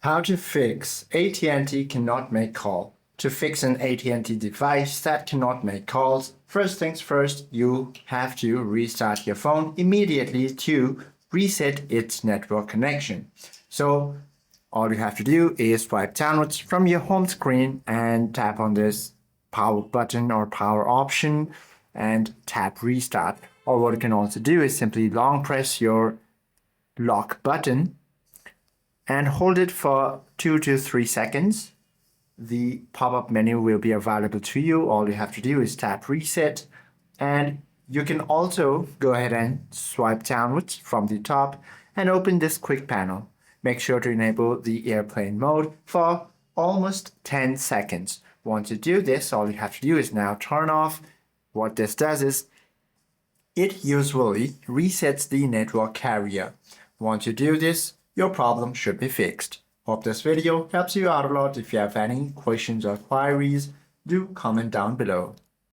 How to fix AT&T cannot make call. To fix an AT&T device that cannot make calls, first things first, you have to restart your phone immediately to reset its network connection. So all you have to do is swipe downwards from your home screen and tap on this power button or power option and tap restart. Or what you can also do is simply long press your lock button and hold it for 2 to 3 seconds. The pop-up menu will be available to you. All you have to do is tap reset, and you can also go ahead and swipe downwards from the top and open this quick panel. Make sure to enable the airplane mode for almost 10 seconds. Once you do this, all you have to do is now turn off. What this does is it usually resets the network carrier. Once you do this, your problem should be fixed. Hope this video helps you out a lot. If you have any questions or queries, do comment down below.